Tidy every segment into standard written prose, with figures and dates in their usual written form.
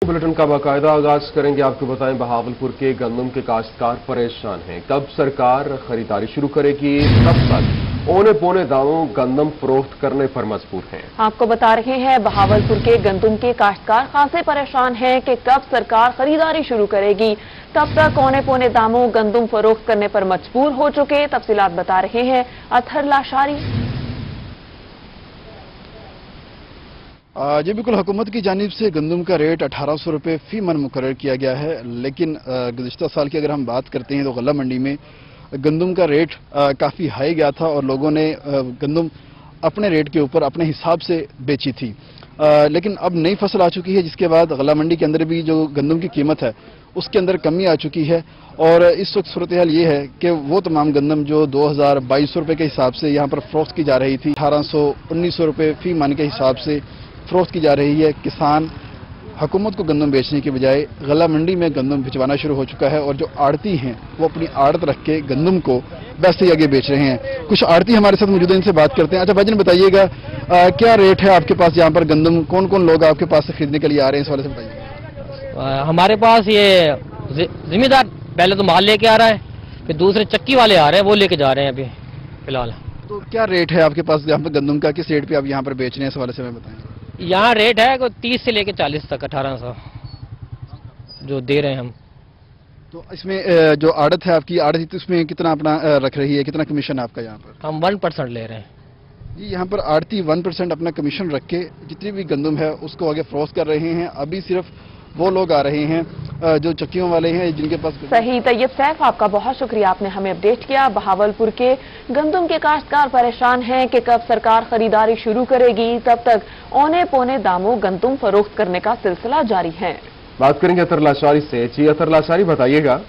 Bulletin का बाकायदा आगाज करेंगे। आपको बताएं, बहावलपुर के गंदम के काश्तकार परेशान हैं। कब सरकार खरीदारी शुरू करेगी, तब तक औने पौने दामों गंदम फरोख्त करने पर मजबूर हैं। आपको बता रहे हैं, बहावलपुर के गंदम के काश्तकार खासे परेशान हैं कि कब सरकार खरीदारी शुरू करेगी, तब तक औने पौने दामों गंदम फरोख्त करने पर मजबूर हो चुके। तफसीलात बता रहे हैं अतहर लाशारी। जी बिल्कुल, हुकूमत की जानिब से गंदम का रेट 1800 रुपये फी मन मुकर्रर किया गया है, लेकिन गुज़िश्ता साल की अगर हम बात करते हैं तो गल्ला मंडी में गंदम का रेट काफ़ी हाई गया था और लोगों ने गंदम अपने रेट के ऊपर अपने हिसाब से बेची थी। लेकिन अब नई फसल आ चुकी है, जिसके बाद गल्ला मंडी के अंदर भी जो गंदम की कीमत है उसके अंदर कमी आ चुकी है। और इस वक्त सूरत हाल ये है कि वो तमाम गंदम जो 2200 रुपये के हिसाब से यहाँ पर फरोख्त की जा रही थी, 1800-1900 रुपये फी मन के हिसाब से फरोख्त की जा रही है। किसान हुकूमत को गंदम बेचने के बजाय गला मंडी में गंदम भिजवाना शुरू हो चुका है और जो आड़ती हैं वो अपनी आड़त रख के गंदम को वैसे ही आगे बेच रहे हैं। कुछ आड़ती हमारे साथ मौजूद हैं, इनसे बात करते हैं। अच्छा भाईजान, बताइएगा क्या रेट है आपके पास यहाँ पर गंदम? कौन कौन लोग आपके पास से खरीदने के लिए आ रहे हैं, इस वाले से बताइए। हमारे पास ये जिम्मेदार पहले तो माल लेके आ रहा है, फिर दूसरे चक्की वाले आ रहे हैं, वो लेके जा रहे हैं अभी फिलहाल। तो क्या रेट है आपके पास यहाँ पर गंदम का? किस रेट पे आप यहाँ पर बेच रहे हैं, इस वाले से हमें बताएं। यहाँ रेट है 30 से लेके 40 तक, 1800 जो दे रहे हैं हम। तो इसमें जो आड़त है आपकी, आड़त तो इसमें कितना अपना रख रही है, कितना कमीशन है आपका यहाँ पर? हम 1% ले रहे हैं जी। यहाँ पर आड़ती 1% अपना कमीशन रख के जितनी भी गंदम है उसको आगे फरोख्त कर रहे हैं। अभी सिर्फ वो लोग आ रहे हैं जो चक्कियों वाले हैं, जिनके पास। सही। तैयब सैफ, आपका बहुत शुक्रिया, आपने हमें अपडेट किया। बहावलपुर के गंदम के काश्तकार परेशान हैं कि कब सरकार खरीदारी शुरू करेगी, तब तक औने पौने दामों गंदम फरोख्त करने का सिलसिला जारी है। बात करेंगे अतहर लाशारी से। जी अतहर लाशारी, बताइएगा।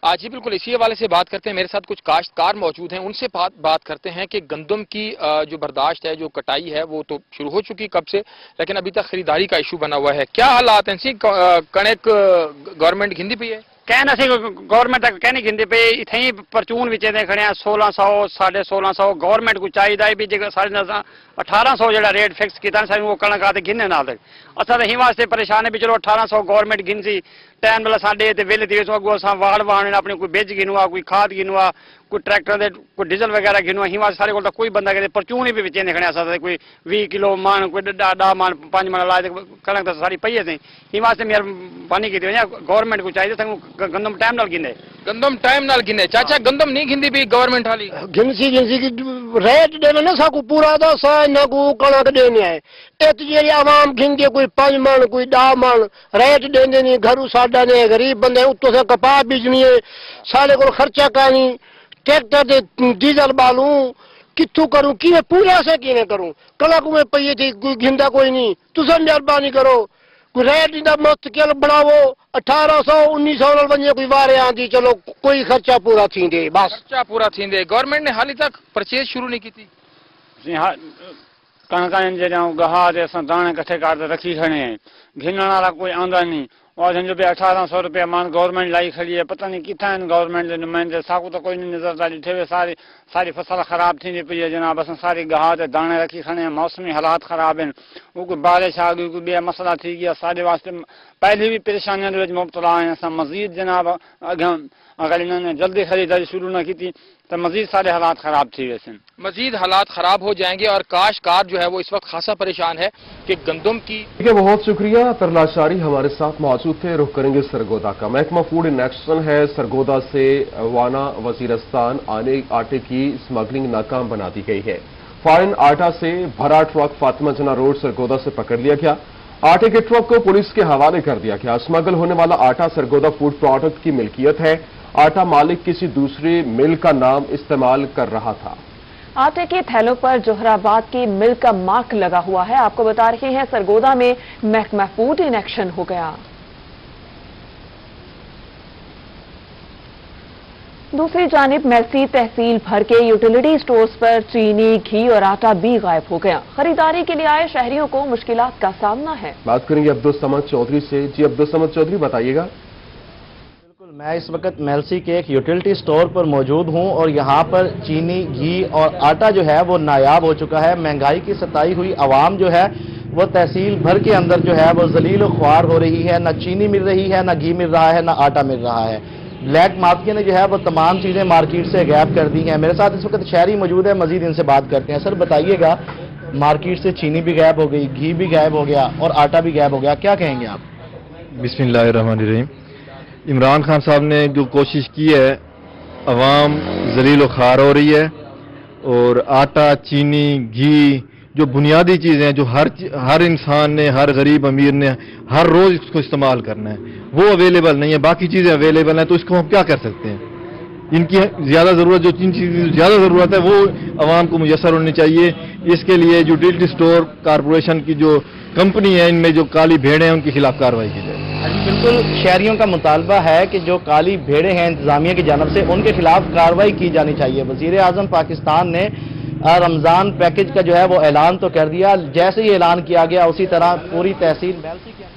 जी बिल्कुल, इसी हवाले से बात करते हैं। मेरे साथ कुछ काश्तकार मौजूद हैं, उनसे बात करते हैं कि गंदम की जो बर्दाश्त है, जो कटाई है, वो तो शुरू हो चुकी कब से, लेकिन अभी तक खरीदारी का इशू बना हुआ है। क्या हालात हैं? कणक गवर्नमेंट गिंदी पई है? कहना सी गवर्नमेंट कहनी गिंदी पे इथे ही परचून विच दे खड़े 1600 1650 गवर्नमेंट को चाहिए भी जो साढ़े 1800 जो रेट फिक्स किया सारी वो कणक आते गिनने ना असा तो ही वास्ते परेशान है भी चलो 1800 गवर्नमेंट गिनसी टाइम वाला साढ़े वेले थी अगो अस वाड़ वाहन अपने कोई बिज गिनवा, कोई खाद गिनवा, कोई ट्रैक्टर दे कोई डीजल वगैरह गिनवा। ही वास्ते सारे को कोई बंदा कहते परचून ही भी विच खड़े असा कोई 20 किलो मान, कोई 10 मान, 5 मान लाए कणक तो सारी पई है। ही वास्ते मेहरबानी की गवर्नमेंट को चाहिए गंदम टाइम नाल गिने, गंदम टाइम नाल गिने। चाचा गंदम नहीं गिनदी भी गवर्नमेंट हाली? गिनसी की रेट देने ना साकू पूरा तो ना को कणक देने है। इत जी आवाम गिनती कोई 5 मन, कोई 10 मन रेट देने नहीं। घरू साडा ने गरीब बंदे उत्तों से कपास बीजनी है, सारे को खर्चा करनी, ट्रैक्टर दे डीजल बालू कितू करूं, कि पूरा से कि करूं। कणक में पई थी कोई गिनदा कोई नहीं। तुम मेहरबानी करो कोई रेट इंदा मुस्तकिल बनावो। 1800 1900 बजे कोई वारे आंदी, चलो कोई खर्चा पूरा थी दे, बस खर्चा पूरा थी दे। गवर्नमेंट ने हाली तक परचेज शुरू नहीं की थी। कणक गहा दाने कट्ठे कर रखी खड़े हैं, गिनने वाला कोई आंदा नहीं। और जो भी 1800 रुपया मान गवर्नमेंट लाई खड़ी है, पता नहीं कितना गवर्नमेंट के नुमाइंदे, साकू तो कोई नहीं नजरदारी थे। सारी फसल खराब थी पी है जनाब। अस सारी गहा दाने रखी खड़े हैं, मौसमी हालात खराब हैं, वो कोई बारिश आ गई, कोई बे मसला थी गया, सारे वास्ते पहले भी परेशानियों मुबतला हैं। अस मजीद जनाब अगर इन्होंने जल्दी खरीदारी शुरू न की थी तो मजीद सारे हालात खराब थी। वैसे मजीद हालात खराब हो जाएंगे और काश्तकार जो है वो इस वक्त खासा परेशान है कि गंदम की। ठीक है, बहुत शुक्रिया। अतहर लाशारी हमारे साथ मौजूद थे। रुख करेंगे सरगोदा का। महकमा फूड इन एक्शन है। सरगोदा से वाना वजीरस्तान आने आटे की स्मगलिंग नाकाम बना दी गई है। फॉरेन आटा से भरा ट्रक फातिमा जना रोड सरगोदा से पकड़ लिया गया। आटे के ट्रक को पुलिस के हवाले कर दिया गया। स्मगल होने वाला आटा सरगोदा फूड प्रोडक्ट की मिल्कियत है। आटा मालिक किसी दूसरे मिल का नाम इस्तेमाल कर रहा था। आटे के थैलों पर जोहराबाद की मिल का मार्क लगा हुआ है। आपको बता रहे हैं सरगोदा में महकमा फूड इन एक्शन हो गया। दूसरी जानिब मेलसी तहसील भर के यूटिलिटी स्टोर्स पर चीनी, घी और आटा भी गायब हो गया। खरीदारी के लिए आए शहरियों को मुश्किलात का सामना है। बात करेंगे अब्दुल समद चौधरी से। जी अब्दुल समद चौधरी, बताइएगा। मैं इस वक्त मेलसी के एक यूटिलिटी स्टोर पर मौजूद हूं और यहां पर चीनी, घी और आटा जो है वो नायाब हो चुका है। महंगाई की सताई हुई आवाम जो है وہ تحصیل بھر کے اندر جو ہے وہ ذلیل و خوار ہو رہی ہے، نہ چینی مل رہی ہے، نہ گھی مل رہا ہے، نہ آٹا مل رہا ہے۔ بلیک مافیا نے جو ہے وہ تمام چیزیں مارکیٹ سے غائب کر دی ہیں۔ میرے ساتھ اس وقت شہری موجود ہے، مزید ان سے بات کرتے ہیں۔ سر بتائیے گا، مارکیٹ سے چینی بھی غائب ہو گئی، گھی بھی غائب ہو گیا اور آٹا بھی غائب ہو گیا، کیا کہیں گے آپ؟ بسم اللہ الرحمن الرحیم۔ عمران خان صاحب نے جو کوشش کی ہے، عوام ذلیل و خوار ہو رہی ہے، اور آٹا، چینی، گھی جو بنیادی چیزیں ہیں جو ہر انسان نے، ہر غریب امیر نے ہر روز اس کو استعمال کرنا ہے، وہ اویلیبل نہیں ہے۔ باقی چیزیں اویلیبل ہیں تو اس کو ہم کیا کر سکتے ہیں؟ ان کی زیادہ ضرورت، جو جن چیزوں کی زیادہ ضرورت ہے وہ عوام کو میسر ہونی چاہیے۔ اس کے لیے یوٹیلٹی اسٹور کارپوریشن کی جو کمپنی ہے، ان میں جو کالی بھیڑیں ہیں ان کے خلاف کارروائی کی جائے۔ بالکل شہریوں کا مطالبہ ہے کہ جو کالی بھیڑیں ہیں انتظامیہ کی جانب سے، ان کے خلاف کارروائی کی جانی چاہیے۔ وزیر اعظم پاکستان نے رمضان پیکج کا جو ہے وہ اعلان تو کر دیا، جیسے ہی اعلان کیا گیا اسی طرح پوری تحصیل میلسی کے اندر۔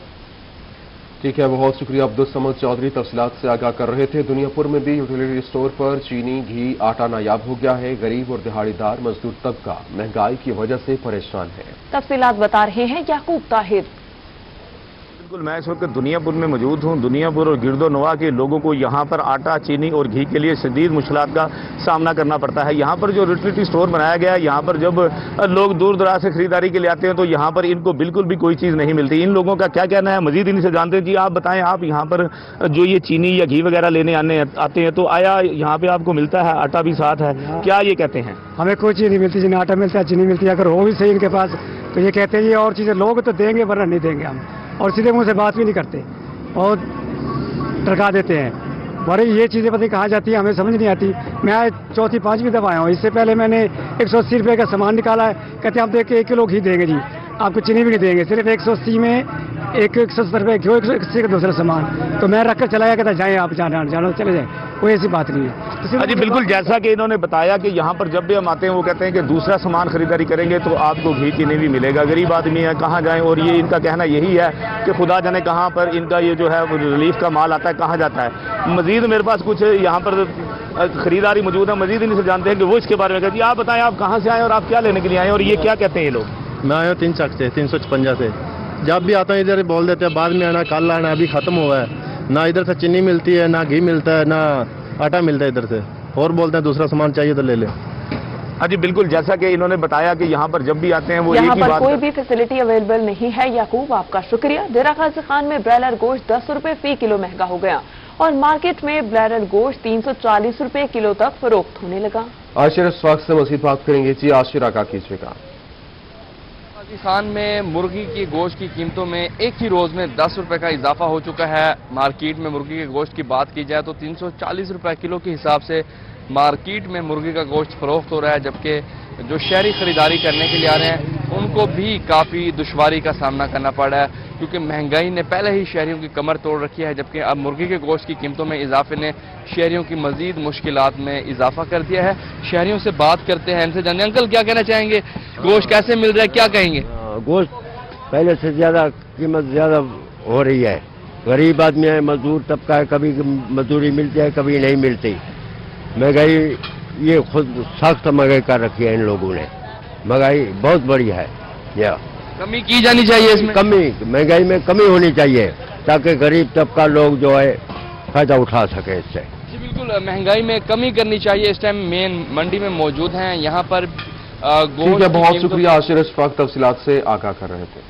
ٹھیک ہے، بہت شکریہ عبدالصمد چودھری، تفصیلات سے آگاہ کر رہے تھے۔ دنیا پور میں بھی یوٹیلیٹی اسٹور پر چینی، گھی، آٹا نایاب ہو گیا ہے۔ غریب اور دہاڑی دار مزدور طبقہ مہنگائی کی وجہ سے پریشان ہے۔ تفصیلات بتا رہے ہیں یعقوب طاہر۔ بالکل، میں اس وقت دنیا پور میں موجود ہوں۔ دنیا پور اور گرد و نواح کے لوگوں کو یہاں پر آٹا، چینی اور گھی کے لیے شدید مشکلات کا سامنا کرنا پڑتا ہے۔ یہاں پر جو یوٹیلیٹی اسٹور بنایا گیا ہے، یہاں پر جب لوگ دور دراز سے خریداری کے لیے آتے ہیں تو یہاں پر ان کو بالکل بھی کوئی چیز نہیں ملتی۔ ان لوگوں کا کیا کہنا ہے، مزید ان سے جانتے ہیں۔ جی آپ بتائیں، آپ یہاں پر جو یہ چینی یا گھی وغیرہ لینے آتے ہیں تو آیا یہاں پہ آپ کو ملتا ہے؟ آٹا بھی ساتھ ہے، کیا یہ کہتے ہیں؟ ہمیں کوئی چیز نہیں ملتی، جنہیں آٹا ملتا ہے، چینی ملتی ہے، اگر ہو بھی صحیح ان کے پاس تو یہ کہتے ہیں یہ اور چیزیں لوگ تو دیں گے ورنہ نہیں دیں گے ہم، اور سیدھے منہ سے بات بھی نہیں کرتے اور ٹرکا دیتے ہیں۔ بڑے یہ چیزیں پتہ نہیں کہاں جاتی ہیں، ہمیں سمجھ نہیں آتی۔ میں آج چوتھی پانچویں دفعہ آیا ہوں، اس سے پہلے میں نے 180 روپے کا سامان نکالا ہے، کہتے ہیں آپ دیکھ کے 1 کلو گھی دیں گے جی، آپ کو چینی بھی نہیں دیں گے، صرف 180 میں 170 روپے گھی، 180 کا دوسرا سامان، تو میں رکھ کر چلا گیا، کہتا جائیں آپ جانا چلے جائیں، کوئی ایسی بات نہیں ہے۔ جی بالکل، جیسا کہ انہوں نے بتایا کہ یہاں پر جب بھی ہم آتے ہیں وہ کہتے ہیں کہ دوسرا سامان خریداری کریں گے تو آپ کو گھی چینی بھی ملے گا۔ غریب آدمی ہے، کہاں جائیں؟ اور یہ ان کا کہنا یہی ہے کہ خدا جانے کہاں پر ان کا یہ جو ہے ریلیف کا مال آتا ہے، کہاں جاتا ہے۔ مزید میرے پاس کچھ یہاں پر خریداری موجود ہے، مزید ان سے جانتے ہیں کہ وہ اس کے بارے میں کہتے ہیں۔ آپ بتائیں، آپ کہاں سے آئے اور آپ کیا لینے کے لیے آئے اور یہ کیا کہتے ہیں یہ لوگ؟ میں آیا ہوں 3 چک سے، 356 سے۔ جب بھی آتا ہوں ادھر بول دیتے ہیں بعد میں آنا، کل آنا، ابھی ختم ہوا ہے۔ نہ ادھر سے چینی ملتی ہے، نہ گھی ملتا ہے، نہ آٹا ملتا ہے ادھر سے، اور بولتے ہیں دوسرا سامان چاہیے تو لے لیں۔ ہاں جی بالکل، جیسا کہ انہوں نے بتایا کہ یہاں پر جب بھی آتے ہیں وہ یہاں پر کوئی بھی فیسلٹی اویلیبل نہیں ہے۔ یعقوب آپ کا شکریہ۔ ڈیرہ غازی خان میں برائلر گوشت 10 روپے فی کلو مہنگا ہو گیا اور مارکیٹ میں برائلر گوشت 340 روپے کلو تک فروخت ہونے لگا۔ عاشر اس وقت سے مزید بات کریں گے۔ جی عاشر، آگاہ کیجیے گا۔ غازی خان میں مرغی کی گوشت کی قیمتوں میں ایک ہی روز میں 10 روپے کا اضافہ ہو چکا ہے۔ مارکیٹ میں مرغی کے گوشت کی بات کی جائے تو 340 روپے کلو کے حساب سے مارکیٹ میں مرغی کا گوشت فروخت ہو رہا ہے، جبکہ جو شہری خریداری کرنے کے لیے آ رہے ہیں ان کو بھی کافی دشواری کا سامنا کرنا پڑ رہا ہے، کیونکہ مہنگائی نے پہلے ہی شہریوں کی کمر توڑ رکھی ہے، جبکہ اب مرغی کے گوشت کی قیمتوں میں اضافے نے شہریوں کی مزید مشکلات میں اضافہ کر دیا ہے۔ شہریوں سے بات کرتے ہیں، ان سے جانتے ہیں۔ انکل کیا کہنا چاہیں گے، گوشت کیسے مل رہا ہے، کیا کہیں گے؟ گوشت پہلے سے زیادہ قیمت زیادہ ہو رہی ہے، غریب آدمی ہے، مزدور طبقہ ہے، کبھی مزدوری ملتی ہے کبھی نہیں ملتی۔ مہنگائی یہ خود سخت مہنگائی کر رکھی ہے ان لوگوں نے، مہنگائی بہت بڑی ہے۔ کمی کی جانی چاہیے اس میں، مہنگائی میں کمی ہونی چاہیے تاکہ غریب طبقہ لوگ جو ہے فائدہ اٹھا سکے اس سے۔ جی بالکل، مہنگائی میں کمی کرنی چاہیے۔ اس ٹائم مین منڈی میں موجود ہیں، یہاں پر ٹھیک ہے، بہت شکریہ عاشر، اس وقت تفصیلات سے آگاہ کر رہے تھے۔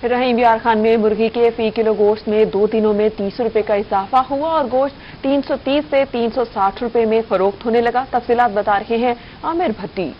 رحیم یار خان میں مرغی کے فی کلو گوشت میں 2 دنوں میں 30 روپے کا اضافہ ہوا اور گوشت 330 سے 360 روپے میں فروخت ہونے لگا۔ تفصیلات بتا رہے ہیں عامر بھٹی۔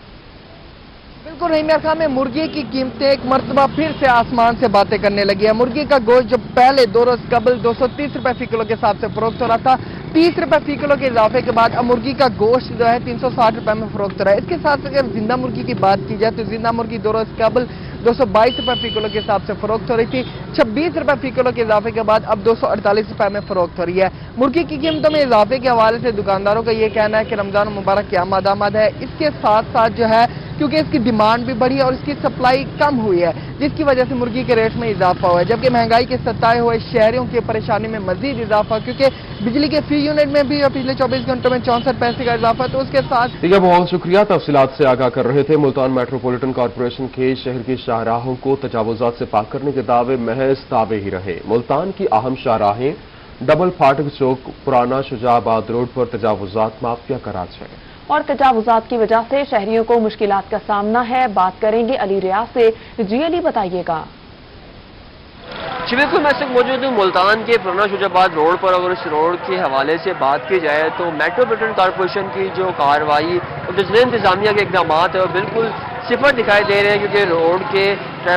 بالکل، رحیم یار خان میں مرغی کی قیمتیں ایک مرتبہ پھر سے آسمان سے باتیں کرنے لگی ہے۔ مرغی کا گوشت جو پہلے 2 روز قبل 230 روپے فی کلو کے حساب سے فروخت ہو رہا تھا، 30 روپے فی کلو کے اضافے کے بعد اب مرغی کا گوشت جو ہے 360 روپے میں فروخت ہو رہا ہے۔ اس کے ساتھ اگر زندہ مرغی کی بات کی جائے تو زندہ مرغی 2 روز قبل 222 روپے فی کلو کے حساب سے فروخت ہو رہی تھی، 26 روپے فی کلو کے اضافے کے بعد اب 248 روپے میں فروخت ہو رہی ہے۔ مرغی کی قیمتوں میں اضافے کے حوالے سے دکانداروں کا یہ کہنا ہے کہ رمضان مبارک کی آمد ہے، اس کے ساتھ ساتھ جو ہے क्योंकि इसकी डिमांड भी बढ़ी है और इसकी सप्लाई कम हुई है, जिसकी वजह से मुर्गी के रेट में इजाफा हुआ है। जबकि महंगाई के सताए हुए शहरियों की परेशानी में मजीद इजाफा, क्योंकि बिजली के फी यूनिट में भी पिछले 24 घंटों में 64 पैसे का इजाफा, तो उसके साथ ठीक है, बहुत शुक्रिया। तफसीलात से आगाह कर रहे थे। मुल्तान मेट्रोपॉलिटन कॉरपोरेशन के शहर की शाहराहों को तजावुजात से पाक करने के दावे महज दावे ही रहे। मुल्तान की अहम शाहराहें डबल फाटक चौक, पुराना शुजाबाद रोड पर तजावुजात माफिया का राज है और तजावुजात की वजह से शहरियों को मुश्किलात का सामना है। बात करेंगे अली रियाज से। जी अली, बताइएगा। जी बिल्कुल, मैं इस वक्त मौजूद हूँ मुल्तान के पुराना शुजाबाद रोड पर। अगर इस रोड के हवाले से बात की जाए तो मेट्रोपॉलिटन कॉरपोरेशन की जो कार्रवाई और जो इंतजामिया के इकदाम है वो बिल्कुल सिफर दिखाई दे रहे हैं, क्योंकि रोड के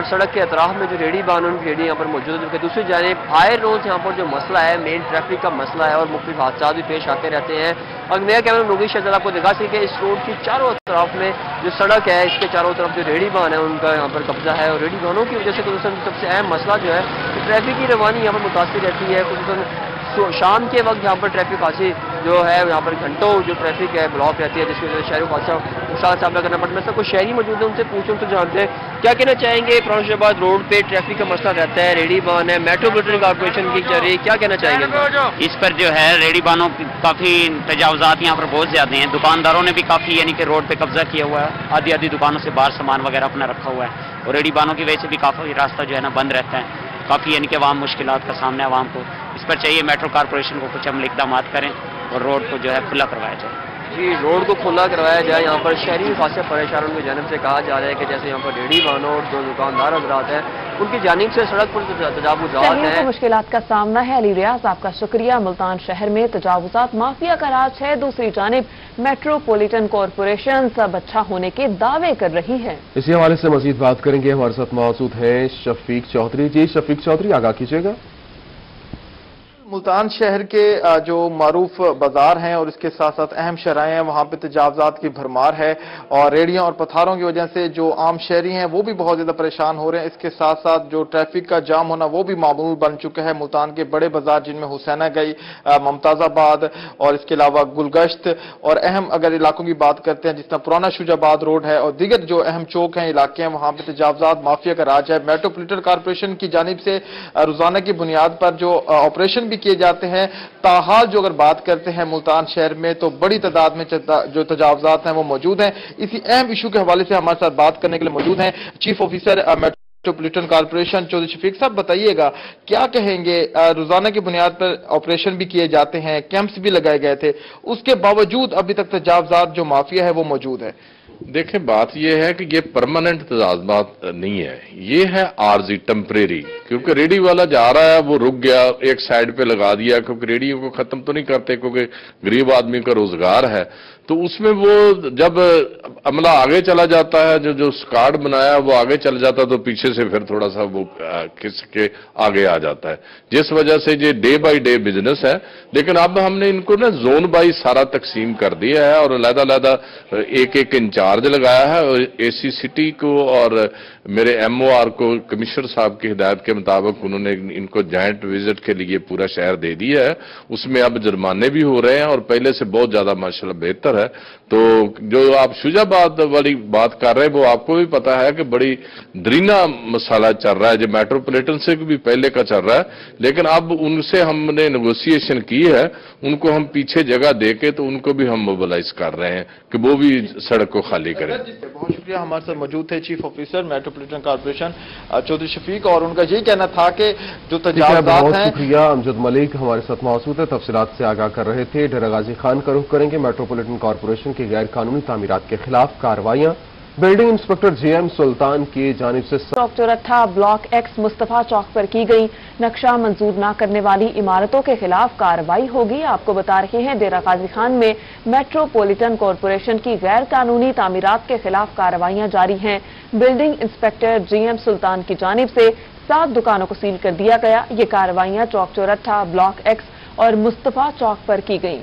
सड़क के अतराफ में जो रेडी बान उनकी रेडी यहाँ पर मौजूद है, जबकि दूसरी जानिब हायर रोड यहाँ पर जो मसला है, मेन ट्रैफिक का मसला है और मुख्तलिफ हादसा भी पेश आते रहते हैं। और मेरा कैमरा नोगी शहजाद आपको दिखा सके इस रोड की चारों तरफ में जो सड़क है, इसके चारों तरफ जो रेडी बान है उनका यहाँ पर कब्जा है और रेडी बानों की वजह से सबसे अहम मसला जो है ट्रैफिक की रवानी यहाँ पर मुतासिर रहती है। तो शाम के वक्त यहाँ पर ट्रैफिक खासी जो है यहाँ पर घंटों जो ट्रैफिक है ब्लॉक रहती है, जिसकी वजह से शहरों को अच्छा सामना करना पड़ता है। मैं कुछ शहरी मौजूद है, उनसे पूछूं तो जानते हैं क्या कहना चाहेंगे। पुराना शुजाबाद रोड पे ट्रैफिक का मसला रहता है, रेडी बान है, मेट्रोपॉलिटन कॉर्पोरेशन की जा रही है, क्या कहना चाहेंगे इस पर? जो है रेडी बानों की काफी तजावुजात यहाँ पर बहुत ज्यादा हैं। दुकानदारों ने भी काफी यानी कि रोड पे कब्जा किया हुआ है, आधी आधी दुकानों से बाहर सामान वगैरह अपना रखा हुआ है और रेडी बानों की वजह से भी काफी रास्ता जो है ना बंद रहता है। काफी यानी कि आवाम मुश्किलात का सामना है आवाम को। इस पर चाहिए मेट्रो कॉर्पोरेशन को कुछ अमल इकदाम करें और रोड को जो है खुला करवाया जाए। जी, रोड को खुला करवाया जाए। यहाँ पर शहरी खासे परेशान उनकी जानिब से कहा जा रहा है कि जैसे यहाँ पर रेडी बानों और जो दुकानदार हजरात हैं उनकी जानिब से सड़क पर तजावुजात हैं, मुश्किलात का सामना है। अली रियाज, आपका शुक्रिया। मुल्तान शहर में तजावुजात माफिया का राज है। दूसरी जानिब मेट्रोपॉलिटन कॉरपोरेशन सब अच्छा होने के दावे कर रही है। इसी हवाले से मजीद बात करेंगे। हमारे साथ मौजूद हैं शफीक चौधरी। जी शफीक चौधरी, आगाह कीजिएगा। मुल्तान शहर के जो मारूफ बाजार हैं और इसके साथ साथ अहम शहराएं हैं, वहां पे तजावजात की भरमार है और रेडियों और पथारों की वजह से जो आम शहरी हैं वो भी बहुत ज्यादा परेशान हो रहे हैं। इसके साथ साथ जो ट्रैफिक का जाम होना वो भी मामूल बन चुका है। मुल्तान के बड़े बाजार जिनमें हुसैना गई, मुमताजाबाद और इसके अलावा गुलगश्त और अहम अगर इलाकों की बात करते हैं जिस तरह पुराना शुजाबाद रोड है और दीगर जो अहम चौक हैं, इलाके हैं, वहां पर तजावजात माफिया का राज है। मेट्रोपॉलिटन कॉर्पोरेशन की जानिब से रोजाना की बुनियाद पर जो ऑपरेशन किए जाते हैं। ताहाल जो अगर बात करते हैं मुल्तान शहर में तो बड़ी तादाद में जो तजावजात हैं वो मौजूद हैं। इसी अहम इशू के हवाले से हमारे साथ बात करने के लिए मौजूद हैं chief officer metropolitan corporation Chaudhry Shafiq साहब। बताइएगा क्या कहेंगे, रोजाना की बुनियाद पर ऑपरेशन भी किए जाते हैं, कैंप्स भी लगाए गए थे, उसके बावजूद अभी तक तजावजात जो माफिया है वो मौजूद है? देखें, बात यह है कि ये परमानेंट तजावजात नहीं है, ये है आर्जी, टेम्परेरी। क्योंकि रेडी वाला जा रहा है वो रुक गया, एक साइड पे लगा दिया, क्योंकि रेडियो को खत्म तो नहीं करते क्योंकि गरीब आदमी का रोजगार है। तो उसमें वो जब अमला आगे चला जाता है, जो स्क्वाड बनाया वो आगे चल जाता है तो पीछे से फिर थोड़ा सा वो खिस के आगे आ जाता है, जिस वजह से ये डे बाई डे बिजनेस है। लेकिन अब हमने इनको ना जोन बाई सारा तकसीम कर दिया है और अलग-अलग एक एक इंचार्ज लगाया है और एसी सिटी को और मेरे एमओआर को कमिश्नर साहब की हिदायत के मुताबिक उन्होंने इनको जॉइंट विजिट के लिए पूरा शहर दे दिया है। उसमें अब जुर्माने भी हो रहे हैं और पहले से बहुत ज्यादा माशाल्लाह बेहतर है। तो जो आप शुजाबाद वाली बात कर रहे हैं वो आपको भी पता है कि बड़ी दरीना मसाला चल रहा है, जो मेट्रोपॉलिटन से भी पहले का चल रहा है। लेकिन अब उनसे हमने नेगोशिएशन की है, उनको हम पीछे जगह देके तो उनको भी हम मोबिलाइज कर रहे हैं कि वो भी सड़क को खाली करें। बहुत शुक्रिया। हमारे साथ मौजूद थे chief officer metropolitan corporation Chaudhry Shafiq और उनका यही कहना था कि जो तजावुजात हैं। बहुत शुक्रिया। अमजद मलिक हमारे साथ मौजूद है, तफसीलात से आगाह कर रहे थे। डेरा गाजी खान का रुख करेंगे। मेट्रोपॉलिटन कॉर्पोरेशन की गैर कानूनी तामीरात के खिलाफ कार्रवाइयां। बिल्डिंग इंस्पेक्टर जीएम सुल्तान की जानिब से चौक चौरठा ब्लॉक एक्स मुस्तफा चौक पर की गई नक्शा मंजूर न करने वाली इमारतों के खिलाफ कार्रवाई होगी। आपको बता रहे हैं डेरा गाजी खान में मेट्रोपॉलिटन कॉरपोरेशन की गैर कानूनी तामीरात के खिलाफ कार्रवाइयां जारी हैं। बिल्डिंग इंस्पेक्टर जीएम सुल्तान की जानिब से 7 दुकानों को सील कर दिया गया। ये कार्रवाइयां चौक चौरठा ब्लॉक एक्स और मुस्तफा चौक पर की गई।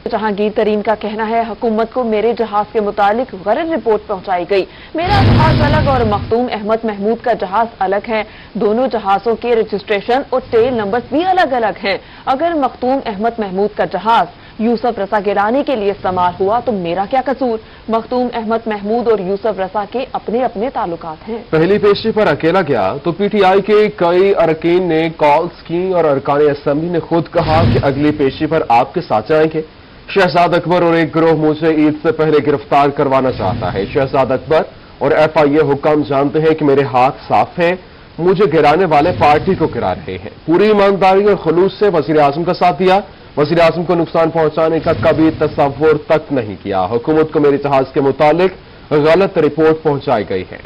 जहांगीर तरीन का कहना है हुकूमत को मेरे जहाज के मुतालिक गलत रिपोर्ट पहुंचाई गई। मेरा जहाज अलग और मखदूम अहमद महमूद का जहाज अलग है। दोनों जहाजों के रजिस्ट्रेशन और टेल नंबर्स भी अलग अलग हैं। अगर मखदूम अहमद महमूद का जहाज यूसुफ रजा गिराने के लिए इस्तेमाल हुआ तो मेरा क्या कसूर। मखदूम अहमद महमूद और यूसुफ रजा के अपने अपने ताल्लुकात हैं। पहली पेशी पर अकेला गया तो पीटीआई के कई अरकान ने कॉल्स की और अरकान असेंबली ने खुद कहा कि अगली पेशी पर आपके साथ जाएंगे। शहजाद अकबर और एक गिरोह मुझे ईद से पहले गिरफ्तार करवाना चाहता है। शहजाद अकबर और FIA हुक्म जानते हैं कि मेरे हाथ साफ हैं, मुझे गिराने वाले पार्टी को गिरा रहे हैं। पूरी ईमानदारी और खुलूस से वजीर आजम का साथ दिया, वजीर आजम को नुकसान पहुंचाने का कभी तस्वुर तक नहीं किया। हुकूमत को मेरे जहाज के मुतालिक गलत रिपोर्ट पहुंचाई गई है।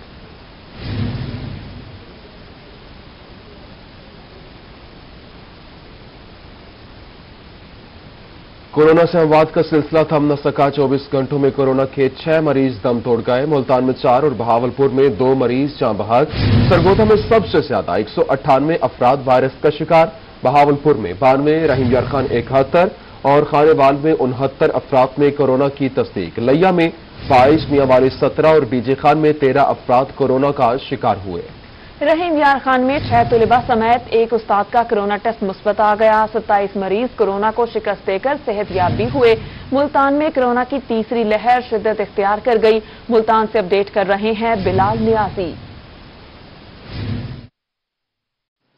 कोरोना से अमवात का सिलसिला थम न सका। 24 घंटों में कोरोना के 6 मरीज दम तोड़ गए। मुल्तान में 4 और बहावलपुर में 2 मरीज जान बहक। सरगोदा में सबसे ज्यादा 198 अफराद वायरस का शिकार। बहावलपुर में 92, रहीम यार खान 71 और खानेवाल में 69 अफराद में कोरोना की तस्दीक। लिया में 22, मियांवाली 17 और बीजे खान में 13 अफराद कोरोना का शिकार हुए। रहीम यार खान में 6 तलबा समेत एक उस्ताद का कोरोना टेस्ट मुस्बत आ गया। 27 मरीज कोरोना को शिकस्त देकर सेहतयाब भी हुए। मुल्तान में कोरोना की तीसरी लहर शिद्दत इख्तियार कर गई। मुल्तान से अपडेट कर रहे हैं बिलाल नियाजी।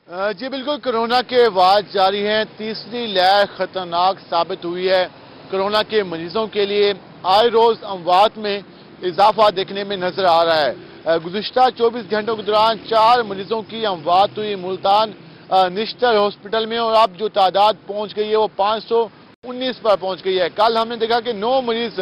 जी बिल्कुल, कोरोना के वाद जारी हैं। तीसरी लहर खतरनाक साबित हुई है। कोरोना के मरीजों के लिए आए रोज अमवात में इजाफा देखने में नजर आ रहा है। गुज़िश्ता 24 घंटों के दौरान 4 मरीजों की अमवात हुई मुल्तान निश्तर हॉस्पिटल में, और अब जो तादाद पहुंच गई है वो 519 पर पहुंच गई है। कल हमने देखा कि 9 मरीज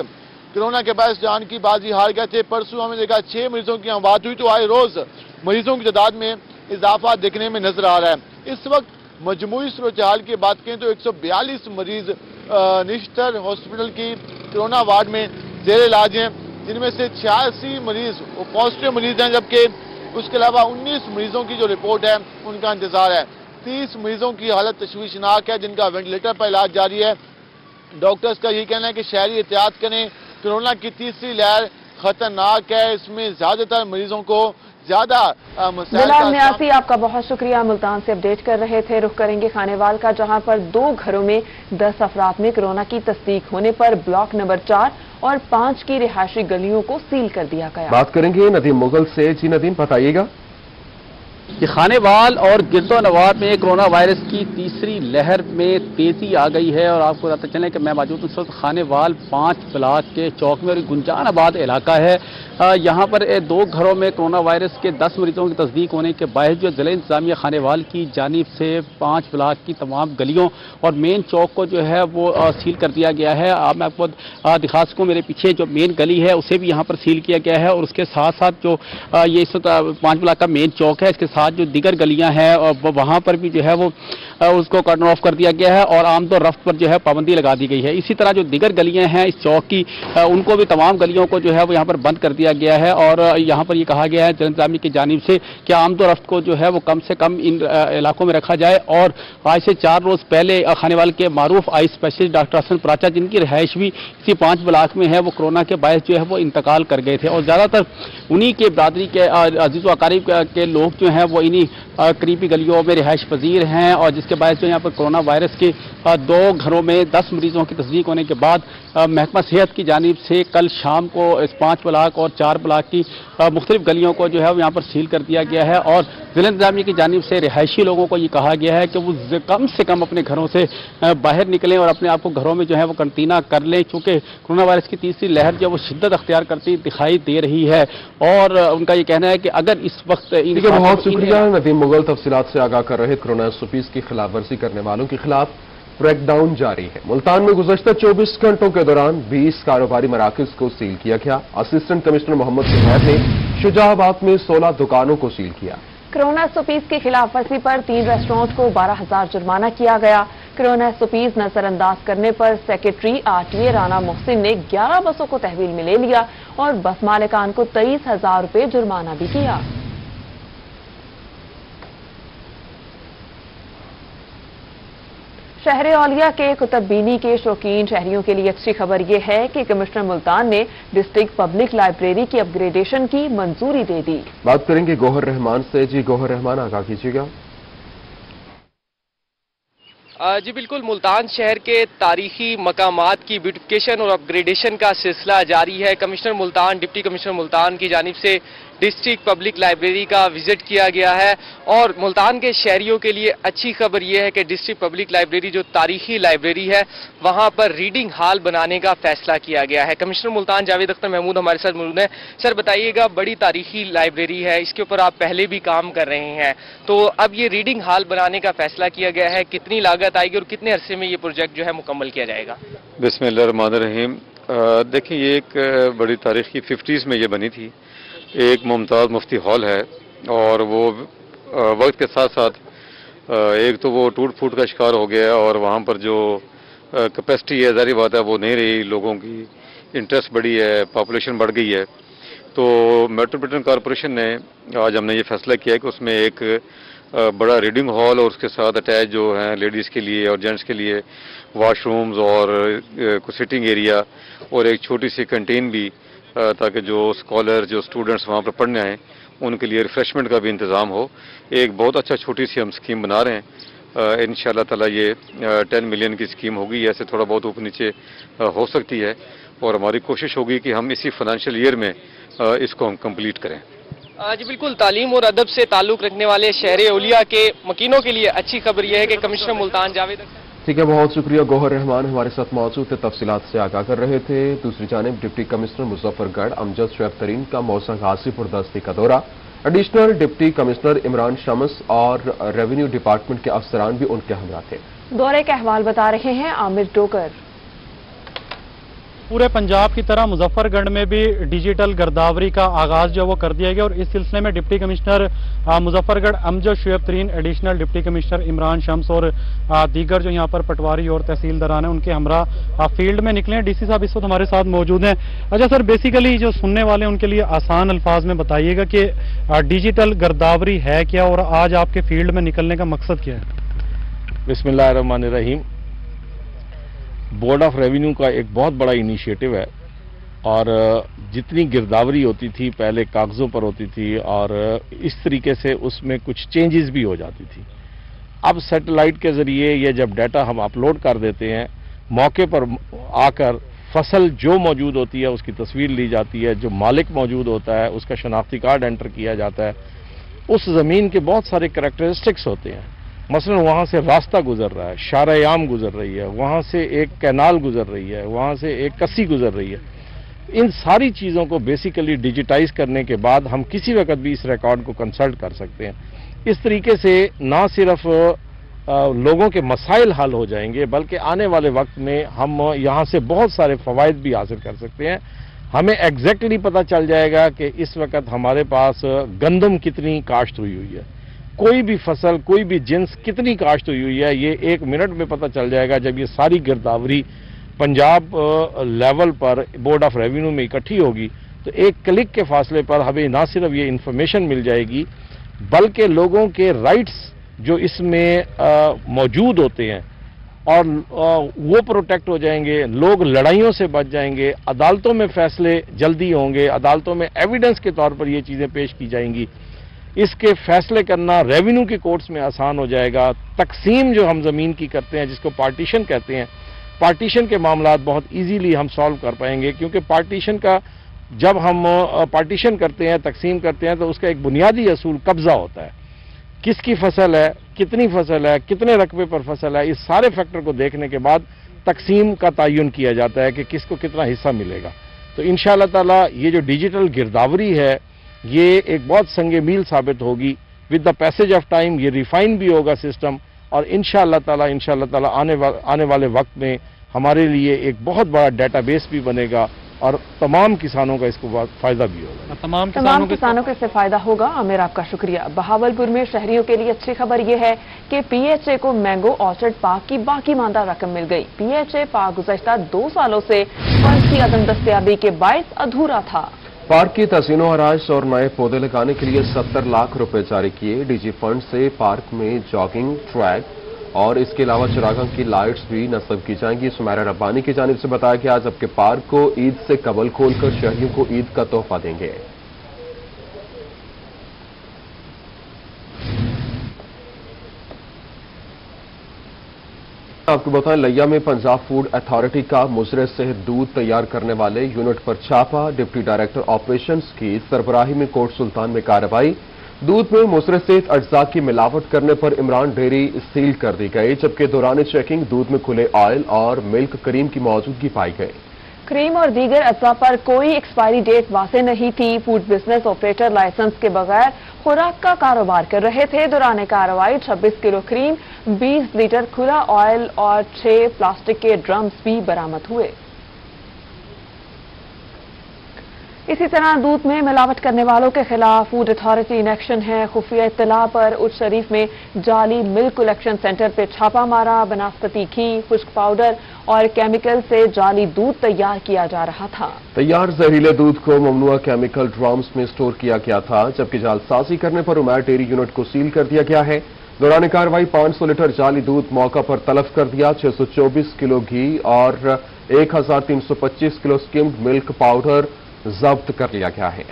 कोरोना के बायस जान की बाजी हार गए थे। परसों हमने देखा 6 मरीजों की अमवात हुई। तो आए रोज मरीजों की तादाद में इजाफा देखने में नजर आ रहा है। इस वक्त मजमूई सूरत-ए-हाल की बात करें तो 142 मरीज निश्तर हॉस्पिटल की कोरोना वार्ड में जेर इलाज हैं, जिनमें से 86 मरीज वो पॉजिटिव मरीज हैं, जबकि उसके अलावा 19 मरीजों की जो रिपोर्ट है उनका इंतजार है। 30 मरीजों की हालत तशवीशनाक है, जिनका वेंटिलेटर पर इलाज जारी है। डॉक्टर्स का ये कहना है कि शहरी एहतियात करें, कोरोना की तीसरी लहर खतरनाक है। इसमें ज्यादातर मरीजों को ज्यादा बिलाल नियासी, आपका बहुत शुक्रिया। मुल्तान से अपडेट कर रहे थे। रुख करेंगे खानेवाल का, जहां पर 2 घरों में 10 अफराद में कोरोना की तस्दीक होने पर ब्लॉक नंबर 4 और 5 की रिहायशी गलियों को सील कर दिया गया। बात करेंगे नदीम मुगल से। जी नदीम, बताइएगा। खानेवाल और गिरदोनवार में कोरोना वायरस की तीसरी लहर में तेजी आ गई है। और आपको बताते चलें कि मैं मौजूद हूँ खानेवाल 5 ब्लॉक के चौक में, और गुंजानाबाद इलाका है। यहाँ पर 2 घरों में कोरोना वायरस के 10 मरीजों की तस्दीक होने के बाद जो जिला इंतजामिया खानेवाल की जानिब से 5 ब्लॉक की तमाम गलियों और मेन चौक को जो है वो सील कर दिया गया है। मैं आपको दिखा सकूँ, मेरे पीछे जो मेन गली है उसे भी यहाँ पर सील किया गया है, और उसके साथ साथ जो ये इस 5 ब्लॉक का मेन चौक है, इसके साथ जो दीगर गलियां हैं और वहां पर भी जो है वो उसको कर्टन ऑफ कर दिया गया है, और आमतौर रफ्त पर जो है पाबंदी लगा दी गई है। इसी तरह जो दीगर गलियां हैं इस चौक की, उनको भी तमाम गलियों को जो है वो यहाँ पर बंद कर दिया गया है। और यहाँ पर ये कहा गया है जिला इंतजामिया की जानिब से कि आमतौर रफ्त को जो है वो कम से कम इन इलाकों में रखा जाए। और आज से 4 रोज पहले खानेवाल के मारूफ आई स्पेशलिस्ट डॉक्टर हसन प्राचा, जिनकी रिहाइश भी इसी 5 ब्लॉक में है, वो कोरोना के बायस जो है वो इंतकाल कर गए थे, और ज्यादातर उन्हीं के बरादरी के अजीज व अकारीब के लोग जो हैं वो इन्हीं करीबी गलियों में रिहाइश पजीर हैं। और जिसके बाद जो यहाँ पर कोरोना वायरस के 2 घरों में 10 मरीजों की तस्दीक होने के बाद महकमा सेहत की जानिब से कल शाम को इस 5 ब्लॉक और 4 ब्लॉक की मुख्तलिफ गलियों को जो है वो यहाँ पर सील कर दिया गया है। और जिला इंतजामिया की जानिब से रिहायशी लोगों को ये कहा गया है कि वो कम से कम अपने घरों से बाहर निकलें और अपने आप को घरों में जो है वो कंटीना कर लें, क्योंकि कोरोना वायरस की तीसरी लहर जो वो शिद्दत अख्तियार करती दिखाई दे रही है। और उनका ये कहना है कि अगर इस वक्त बहुत शुक्रिया नदीम मुगल तफसीलात से आगाह कर रहे। कोरोना SOPs की खिलाफ वर्जी करने वालों के खिलाफ क्रैकडाउन जारी है। मुल्तान में गुज़श्ता 24 घंटों के दौरान 20 कारोबारी मराकज को सील किया गया। असिस्टेंट कमिश्नर मोहम्मद सुहैब ने शुजाबाद में 16 दुकानों को सील किया। कोरोना SOPs की खिलाफ वर्जी पर 3 रेस्टोरेंट को 12,000 जुर्माना किया गया। कोरोना SOPs नजरअंदाज करने पर सेक्रेटरी RTA राना मोहसिन ने 11 बसों को तहवील में ले लिया और बस मालिकान को 23,000 रुपये जुर्माना भी किया। शहर औलिया के कुतुबबीनी के शौकीन शहरियों के लिए अच्छी खबर यह है कि कमिश्नर मुल्तान ने डिस्ट्रिक्ट पब्लिक लाइब्रेरी की अपग्रेडेशन की मंजूरी दे दी। बात करेंगे गौहर रहमान से। जी गौहर रहमान, आगाह कीजिएगा। जी बिल्कुल, मुल्तान शहर के तारीखी मकामात की ब्यूटिफिकेशन और अपग्रेडेशन का सिलसिला जारी है। Commissioner Multan, deputy commissioner Multan की जानिब से डिस्ट्रिक्ट पब्लिक लाइब्रेरी का विजिट किया गया है और मुल्तान के शहरियों के लिए अच्छी खबर यह है कि डिस्ट्रिक्ट पब्लिक लाइब्रेरी जो तारीखी लाइब्रेरी है वहां पर रीडिंग हॉल बनाने का फैसला किया गया है। कमिश्नर मुल्तान जावेद अख्तर महमूद हमारे साथ मौजूद हैं। सर बताइएगा, बड़ी तारीखी लाइब्रेरी है, इसके ऊपर आप पहले भी काम कर रहे हैं, तो अब ये रीडिंग हॉल बनाने का फैसला किया गया है, कितनी लागत आएगी और कितने अरसे में ये प्रोजेक्ट जो है मुकम्मल किया जाएगा? बिस्मिल्लाहिर्रहमानिर्रहीम। देखिए, ये एक बड़ी तारीखी 50s में ये बनी थी। एक मुमताज़ मुफ्ती हॉल है और वो वक्त के साथ साथ एक तो वो टूट फूट का शिकार हो गया है और वहाँ पर जो कैपेसिटी है, ज़ाहिर बात है वो नहीं रही, लोगों की इंटरेस्ट बढ़ी है, पॉपुलेशन बढ़ गई है। तो मेट्रोपॉलिटन कॉरपोरेशन ने आज हमने ये फैसला किया है कि उसमें एक बड़ा रीडिंग हॉल और उसके साथ अटैच जो हैं लेडीज़ के लिए और जेंट्स के लिए वॉशरूम्स और कुछ सिटिंग एरिया और एक छोटी सी कैंटीन भी, ताकि जो स्कॉलर, जो स्टूडेंट्स वहाँ पर पढ़ने आएँ उनके लिए रिफ्रेशमेंट का भी इंतज़ाम हो। एक बहुत अच्छा छोटी सी हम स्कीम बना रहे हैं। इंशाअल्लाह ताला ये 10 मिलियन की स्कीम होगी, ऐसे थोड़ा बहुत ऊपर नीचे हो सकती है और हमारी कोशिश होगी कि हम इसी फाइनेंशियल ईयर में इसको हम कंप्लीट करें। जी बिल्कुल, तालीम और अदब से ताल्लुक़ रखने वाले शहर औलिया के मकीनों के लिए अच्छी खबर यह है कि कमिश्नर मुल्तान जावेद। ठीक है, बहुत शुक्रिया। गौहर रहमान हमारे साथ मौजूद थे, तफसीलात से आगाह कर रहे थे। दूसरी जानिब डिप्टी कमिश्नर मुजफ्फरगढ़ अमजद शुएब तरीन का मौसा गाजीपुर दस्ती का दौरा। Additional deputy commissioner Imran Shams और रेवेन्यू डिपार्टमेंट के अफसरान भी उनके हमरा थे। दौरे का अहवाल बता रहे हैं आमिर टोकर। पूरे पंजाब की तरह मुजफ्फरगढ़ में भी डिजिटल गिरदावरी का आगाज जो वो कर दिया गया और इस सिलसिले में डिप्टी कमिश्नर मुजफ्फरगढ़ अमजद शुएब तरीन, additional deputy commissioner Imran Shams और दीगर जो यहाँ पर पटवारी और तहसीलदारान हैं उनके हमरा फील्ड में निकले हैं। डीसी साहब इस वक्त हमारे साथ मौजूद हैं। अच्छा सर, बेसिकली जो सुनने वाले हैं उनके लिए आसान अल्फाज में बताइएगा कि डिजिटल गिरदावरी है क्या और आज आपके फील्ड में निकलने का मकसद क्या है? बिस्मिल्लाहिर्रहमानिर्रहीम। बोर्ड ऑफ रेवेन्यू का एक बहुत बड़ा इनिशिएटिव है और जितनी गिरदावरी होती थी पहले कागज़ों पर होती थी और इस तरीके से उसमें कुछ चेंजेस भी हो जाती थी। अब सैटेलाइट के ज़रिए ये जब डाटा हम अपलोड कर देते हैं, मौके पर आकर फसल जो मौजूद होती है उसकी तस्वीर ली जाती है, जो मालिक मौजूद होता है उसका शनाख्ती कार्ड एंटर किया जाता है। उस ज़मीन के बहुत सारे करैक्टरिस्टिक्स होते हैं, मसलन वहाँ से रास्ता गुजर रहा है, शार-ए-आम गुजर रही है, वहाँ से एक कैनाल गुजर रही है, वहाँ से एक कस्सी गुजर रही है। इन सारी चीज़ों को बेसिकली डिजिटाइज करने के बाद हम किसी वक्त भी इस रिकॉर्ड को कंसल्ट कर सकते हैं। इस तरीके से ना सिर्फ लोगों के मसाइल हल हो जाएंगे बल्कि आने वाले वक्त में हम यहाँ से बहुत सारे फ़वाइद भी हासिल कर सकते हैं। हमें एग्जैक्टली पता चल जाएगा कि इस वक्त हमारे पास गंदम कितनी काश्त हुई है, कोई भी फसल, कोई भी जिन्स कितनी काश्त हुई है, ये 1 मिनट में पता चल जाएगा जब ये सारी गिरदावरी पंजाब लेवल पर बोर्ड ऑफ रेवेन्यू में इकट्ठी होगी। तो एक क्लिक के फासले पर हमें ना सिर्फ ये इंफॉर्मेशन मिल जाएगी बल्कि लोगों के राइट्स जो इसमें मौजूद होते हैं और वो प्रोटेक्ट हो जाएंगे, लोग लड़ाइयों से बच जाएंगे, अदालतों में फैसले जल्दी होंगे, अदालतों में एविडेंस के तौर पर ये चीज़ें पेश की जाएंगी। इसके फैसले करना रेवेन्यू के कोर्ट्स में आसान हो जाएगा। तकसीम जो हम ज़मीन की करते हैं जिसको पार्टीशन कहते हैं, पार्टीशन के मामलात बहुत इजीली हम सॉल्व कर पाएंगे, क्योंकि पार्टीशन का जब हम पार्टीशन करते हैं, तकसीम करते हैं, तो उसका एक बुनियादी असूल कब्जा होता है। किसकी फसल है, कितनी फसल है, कितने रकबे पर फसल है, इस सारे फैक्टर को देखने के बाद तकसीम का तयन किया जाता है कि किसको कितना हिस्सा मिलेगा। तो इंशाअल्लाह ताला ये जो डिजिटल गिरदावरी है ये एक बहुत संगे मील साबित होगी। With the passage of time ये रिफाइन भी होगा सिस्टम और इंशाअल्लाह ताला आने वाले वक्त में हमारे लिए एक बहुत बड़ा डेटाबेस भी बनेगा और तमाम किसानों का इसको फायदा भी होगा। तमाम किसानों को इससे फायदा होगा। आमिर, आपका शुक्रिया। बहावलपुर में शहरियों के लिए अच्छी खबर यह है कि पीएचए को मैंगो ऑर्चर्ड पार्क की बाकी मानदा रकम मिल गई। पीएचए पार्क गुज़श्ता 2 सालों से फंड की अदम दस्तयाबी के बायस अधूरा था। पार्क की तज़ीनो आराइश और नए पौधे लगाने के लिए 70 लाख रुपए जारी किए। डीजी फंड से पार्क में जॉगिंग ट्रैक और इसके अलावा चरागाह की लाइट्स भी नस्ब की जाएंगी। सुमैरा रब्बानी की जानिब से बताया कि आज आपके पार्क को ईद से कबल खोलकर शहरियों को ईद का तोहफा देंगे। आपको बताएं, लिया में पंजाब फूड अथॉरिटी का मुजरे से दूध तैयार करने वाले यूनिट पर छापा। डिप्टी डायरेक्टर ऑपरेशंस की सरबराही में कोट सुल्तान में कार्रवाई। दूध में मुजरे से अज्जा की मिलावट करने पर इमरान डेयरी सील कर दी गई, जबकि दौरान चेकिंग दूध में खुले ऑयल और मिल्क क्रीम की मौजूदगी पाई गई। क्रीम और दीगर अज्जा पर कोई एक्सपायरी डेट वाज़ेह नहीं थी। फूड बिजनेस ऑपरेटर लाइसेंस के बगैर खुराक का कारोबार कर रहे थे। दौरान कार्रवाई 26 किलो क्रीम, 20 लीटर खुला ऑयल और 6 प्लास्टिक के ड्रम्स भी बरामद हुए। इसी तरह दूध में मिलावट करने वालों के खिलाफ फूड अथॉरिटी इन एक्शन है। खुफिया इत्तला पर उच्च शरीफ में जाली मिल्क कलेक्शन सेंटर पर छापा मारा। बनास्पति घी, खुश्क पाउडर और केमिकल से जाली दूध तैयार किया जा रहा था। तैयार जहरीले दूध को ममनुआ केमिकल ड्रम्स में स्टोर किया गया था, जबकि जालसाजी करने पर उमैर डेयरी यूनिट को सील कर दिया गया है। दौरान कार्रवाई 500 लीटर जाली दूध मौका पर तलब कर दिया। 624 किलो घी और 1325 किलो स्किम्ड मिल्क पाउडर जब्त कर लिया गया है।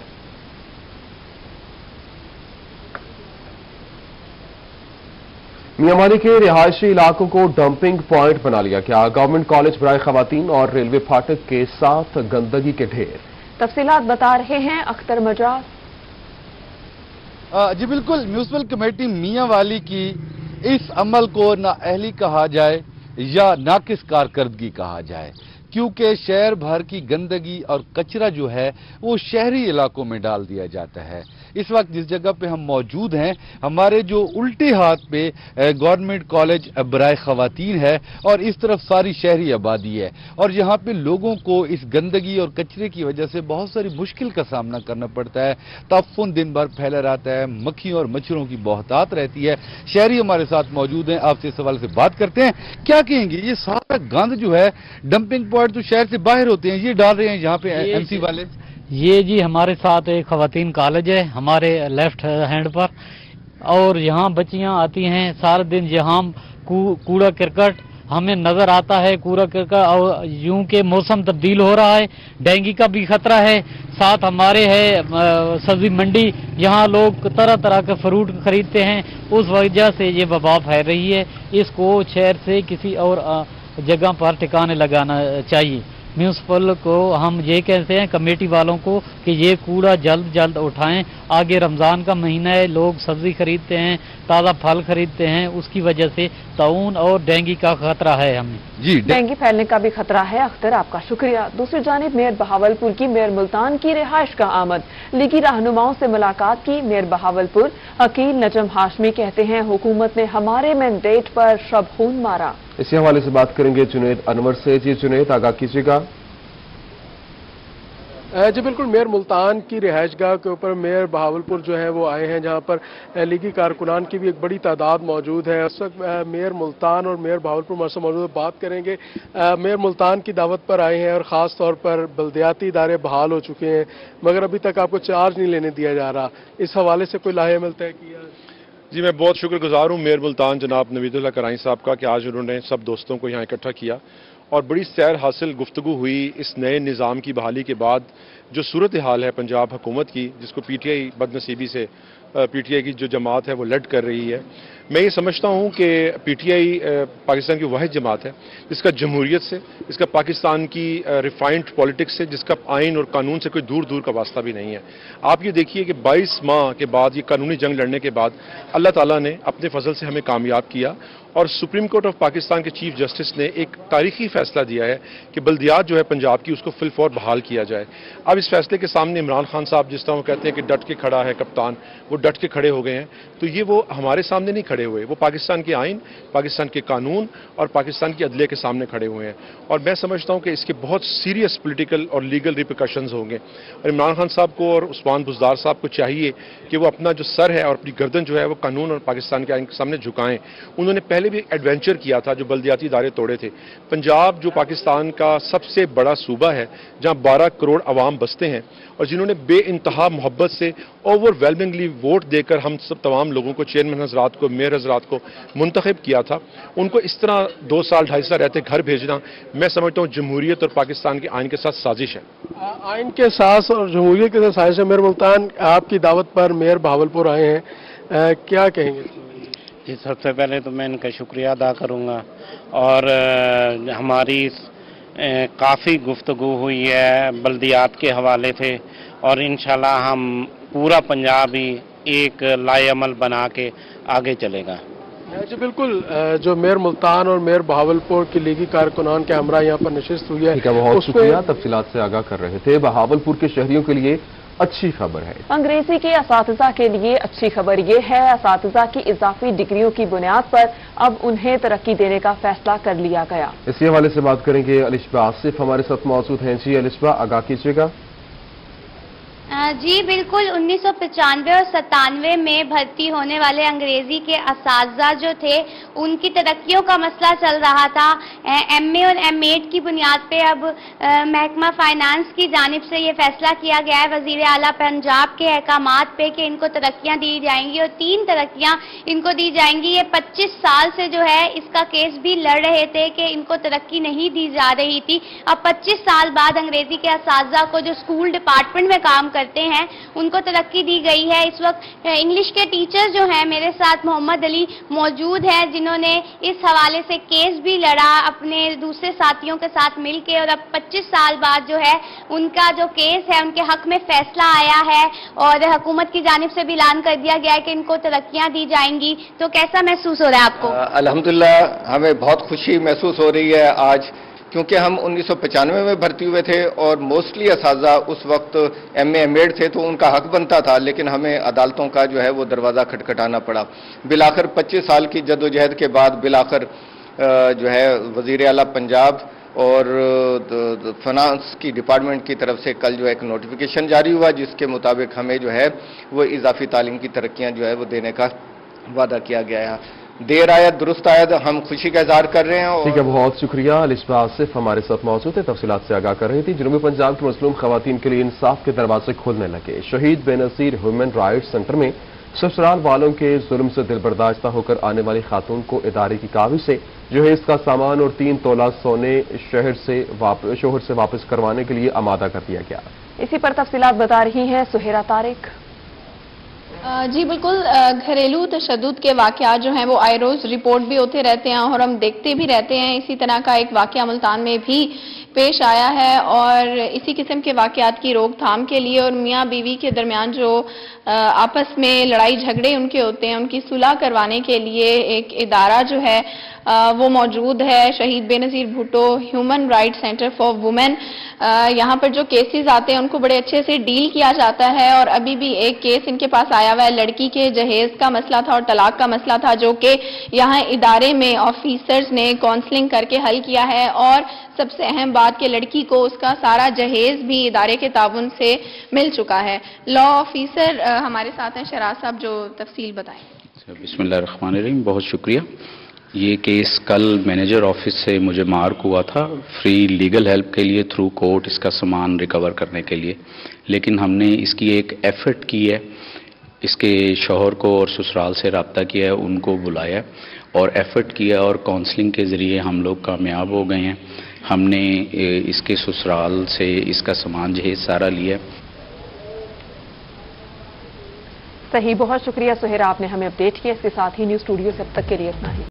मियांवाली के रिहायशी इलाकों को डंपिंग पॉइंट बना लिया गया। गवर्नमेंट कॉलेज बराए खवातीन और रेलवे फाटक के साथ गंदगी के ढेर। तफसीलात बता रहे हैं अख्तर मजाज। जी बिल्कुल, म्यूनिसिपल कमेटी मियांवाली की इस अमल को नाअहली कहा जाए या नाकिस कारकर्दगी कहा जाए, क्योंकि शहर भर की गंदगी और कचरा जो है वो शहरी इलाकों में डाल दिया जाता है। इस वक्त जिस जगह पे हम मौजूद हैं, हमारे जो उल्टे हाथ पे गवर्नमेंट कॉलेज बराए खवातीन है और इस तरफ सारी शहरी आबादी है, और यहाँ पे लोगों को इस गंदगी और कचरे की वजह से बहुत सारी मुश्किल का सामना करना पड़ता है। ताफुन दिन भर फैला रहता है, मक्खियों और मच्छरों की बहुतात रहती है। शहरी हमारे साथ मौजूद हैं, आपसे इस सवाल से बात करते हैं। क्या कहेंगे, ये सारा गंद जो है डंपिंग पॉइंट तो शहर से बाहर होते हैं, ये डाल रहे हैं यहाँ पे एमसी वाले? ये जी हमारे साथ एक खवातीन कॉलेज है हमारे लेफ्ट हैंड पर, और यहाँ बच्चियाँ आती हैं सारा दिन। यहाँ कूड़ा करकट हमें नजर आता है, कूड़ा करकट, और यूं के मौसम तब्दील हो रहा है, डेंगू का भी खतरा है। साथ हमारे है सब्जी मंडी, यहाँ लोग तरह तरह के फ्रूट खरीदते हैं, उस वजह से ये वबा फैल रही है। इसको शहर से किसी और जगह पर ठिकाने लगाना चाहिए। म्यूनिसिपल को हम ये कहते हैं, कमेटी वालों को, कि ये कूड़ा जल्द जल्द उठाएं। आगे रमज़ान का महीना है, लोग सब्जी खरीदते हैं, ताज़ा फल खरीदते हैं, उसकी वजह से ताउन और डेंगू का खतरा है हमें। जी, डेंगू फैलने का भी खतरा है। अख्तर, आपका शुक्रिया। दूसरी जानिब मेयर बहावलपुर की मेयर मुल्तान की रिहाइश का आमद। लीगी रहनुमाओं से मुलाकात की मेयर बहावलपुर। अकील नजम हाशमी कहते हैं, हुकूमत ने हमारे मैंडेट पर शब खून मारा। इसी हवाले से बात करेंगे जुनैद अनवर से। जी जुनैद, आगाह कीजिएगा। जी बिल्कुल, मेयर मुल्तान की रिहाइशगाह के ऊपर मेयर बहावलपुर जो है वो आए हैं, जहां पर लीगी कारकुनान की भी एक बड़ी तादाद मौजूद है। उस वक्त मेयर मुल्तान और मेयर बहावलपुर हमारे साथ मौजूद बात करेंगे। मेयर मुल्तान की दावत पर आए हैं और ख़ास तौर पर बल्दियाती इदारे बहाल हो चुके हैं, मगर अभी तक आपको चार्ज नहीं लेने दिया जा रहा। इस हवाले से कोई लाहेअमल तय किया? जी, मैं बहुत शुक्रगुजार हूँ मेयर मुल्तान जनाब नवीदुल्लाह कराई साहब का कि आज उन्होंने सब दोस्तों को यहाँ इकट्ठा किया और बड़ी सैर हासिल गुफ्तगू हुई इस नए निज़ाम की बहाली के बाद। जो सूरत हाल है पंजाब हुकूमत की, जिसको पीटीआई बदनसीबी से पीटीआई की जो जमात है वो लड़ कर रही है, मैं ये समझता हूँ कि पीटीआई पाकिस्तान की वाहिद जमात है जिसका जमहूरियत से, जिसका पाकिस्तान की रिफाइंड पॉलिटिक्स से, जिसका आइन और कानून से कोई दूर दूर का वास्ता भी नहीं है। आप ये देखिए कि 22 माह के बाद, ये कानूनी जंग लड़ने के बाद अल्लाह ताला ने अपने फजल से हमें कामयाब किया और सुप्रीम कोर्ट ऑफ पाकिस्तान के चीफ जस्टिस ने एक तारीखी फैसला दिया है कि बल्दियात जो है पंजाब की, उसको फिलफौर बहाल किया जाए। अब इस फैसले के सामने इमरान खान साहब जिस तरह वो कहते हैं कि डट के खड़ा है कप्तान, वो डट के खड़े हो गए हैं, तो ये वो हमारे सामने नहीं खड़े हुए, वो पाकिस्तान के आइन, पाकिस्तान के कानून और पाकिस्तान की अदलिया के सामने खड़े हुए हैं। और मैं समझता हूँ कि इसके बहुत सीरियस पोलिटिकल और लीगल रिपरकशंस होंगे और इमरान खान साहब को और उस्मान बुज़दार साहब को चाहिए कि वो अपना जो सर है और अपनी गर्दन जो है वो कानून और पाकिस्तान के आइन के सामने झुकाएं। उन्होंने पहले भी एडवेंचर किया था, जो बल्दियाती इदारे तोड़े थे। पंजाब जो पाकिस्तान का सबसे बड़ा सूबा है, जहाँ 12 करोड़ अवाम बसते हैं और जिन्होंने बेइंतहा मोहब्बत से ओवरवेलमिंगली वोट देकर हम सब तमाम लोगों को, चेयरमैन हजरात को, मेयर हजरात को मुंतखब किया था, उनको इस तरह 2 साल 2.5 साल रहते घर भेजना, मैं समझता हूँ जमहूरियत और पाकिस्तान के आइन के साथ साजिश है। आइन के साथ और जमहूरियत के साथ साजिश है। मेयर मुल्तान आपकी दावत पर मेयर बहावलपुर आए हैं, क्या कहेंगे? जी, सबसे पहले तो मैं इनका शुक्रिया अदा करूंगा और हमारी काफ़ी गुफ्तगू हुई है बल्दियात के हवाले से और इंशाल्लाह हम पूरा पंजाब ही एक लाएअमल बना के आगे चलेगा। जी बिल्कुल, जो मेयर मुल्तान और मेयर बहावलपुर की लीगी कारकुनान के हमरा यहाँ पर नशिस्त हुई है। ठीक है, बहुत शुक्रिया, तफसीलात से आगाह कर रहे थे। बहावलपुर के शहरियों के लिए अच्छी खबर है। अंग्रेजी के असातिज़ा के लिए अच्छी खबर ये है, असातिज़ा की इजाफी डिग्रियों की बुनियाद पर अब उन्हें तरक्की देने का फैसला कर लिया गया। इसी हवाले से बात करेंगे अलिशबा आसिफ हमारे साथ मौजूद हैं। जी अलिशबा, आगाह कीजिएगा। जी बिल्कुल, 1995 और 97 में भर्ती होने वाले अंग्रेजी के असातिज़ा जो थे उनकी तरक्कियों का मसला चल रहा था। एमए और एमएड की बुनियाद पे अब महकमा फाइनेंस की जानिब से ये फैसला किया गया है वजीर आला पंजाब के अहकामात पे कि इनको तरक्कियां दी जाएंगी और 3 तरक्कियां इनको दी जाएंगी। ये 25 साल से जो है इसका केस भी लड़ रहे थे कि इनको तरक्की नहीं दी जा रही थी। अब 25 साल बाद अंग्रेजी के असातिज़ा को जो स्कूल डिपार्टमेंट में काम करते हैं उनको तरक्की दी गई है। इस वक्त इंग्लिश के टीचर जो हैं मेरे साथ मोहम्मद अली मौजूद हैं जिन्होंने इस हवाले से केस भी लड़ा अपने दूसरे साथियों के साथ मिलकर और अब 25 साल बाद जो है उनका जो केस है उनके हक में फैसला आया है और हुकूमत की जानिब से भी ऐलान कर दिया गया है कि इनको तरक्कियां दी जाएंगी। तो कैसा महसूस हो रहा है आपको? अल्हम्दुलिल्लाह हमें बहुत खुशी महसूस हो रही है आज, क्योंकि हम 1995 में भर्ती हुए थे और मोस्टली असातिज़ा उस वक्त एमए एमएड थे तो उनका हक बनता था, लेकिन हमें अदालतों का जो है वो दरवाज़ा खटखटाना पड़ा। बिलाखिर 25 साल की जदोजहद के बाद बिलाखिर जो है वज़ीर आला पंजाब और फाइनेंस की डिपार्टमेंट की तरफ से कल जो है एक नोटिफिकेशन जारी हुआ जिसके मुताबिक हमें जो है वो इजाफी तालीम की तरक्कियाँ जो है वो देने का वादा किया गया है। देर आयत दुरुस्त आयत, हम खुशी का इजहार कर रहे हैं। ठीक है, बहुत शुक्रिया। अलिशबा आसिफ हमारे साथ मौजूद है, तफसीलात से आगाह कर रही थी। जनूबी पंजाब के मजलूम खवातीन के लिए इंसाफ के दरवाजे खुलने लगे। शहीद बेनज़ीर ह्यूमन राइट्स सेंटर में ससुराल वालों के जुल्म से दिलबर्दाश्ता होकर आने वाली खातून को इदारे की काबू से जहेज का सामान और 3 तोला सोने शोहर से वापस करवाने के लिए आमादा कर दिया गया। इसी पर तफसीलात बता रही हैं सुहेरा तारिक। जी बिल्कुल, घरेलू तशद्दुद के वाक़यात जो हैं वो आए रोज़ रिपोर्ट भी होते रहते हैं और हम देखते भी रहते हैं। इसी तरह का एक वाक़या मुल्तान में भी पेश आया है और इसी किस्म के वाक़यात की रोकथाम के लिए और मियाँ बीवी के दरमियान जो आपस में लड़ाई झगड़े उनके होते हैं उनकी सुलह करवाने के लिए एक इदारा जो है वो मौजूद है। शहीद Benazir Bhutto human rights centre for women, यहाँ पर जो केसेस आते हैं उनको बड़े अच्छे से डील किया जाता है और अभी भी एक केस इनके पास आया हुआ है। लड़की के जहेज का मसला था और तलाक का मसला था जो कि यहाँ इदारे में ऑफिसर्स ने काउंसलिंग करके हल किया है और सबसे अहम बात कि लड़की को उसका सारा जहेज भी इदारे के ताउन से मिल चुका है। लॉ ऑफिसर हमारे साथ हैं, शराज साहब, जो तफसील बताएं। बिस्मिल्लाहिर्रहमानिर्रहीम, बहुत शुक्रिया। ये केस कल मैनेजर ऑफिस से मुझे मार्क हुआ था फ्री लीगल हेल्प के लिए थ्रू कोर्ट इसका सामान रिकवर करने के लिए, लेकिन हमने इसकी एक एफर्ट की है, इसके शौहर को और ससुराल से रब्ता किया है, उनको बुलाया और एफर्ट किया और काउंसलिंग के ज़रिए हम लोग कामयाब हो गए हैं। हमने इसके ससुराल से इसका सामान जहेज सारा लिया। सही, बहुत शुक्रिया सुहेरा, आपने हमें अपडेट किया। इसके साथ ही न्यूज़ स्टूडियो से अब तक के लिए इतना ही।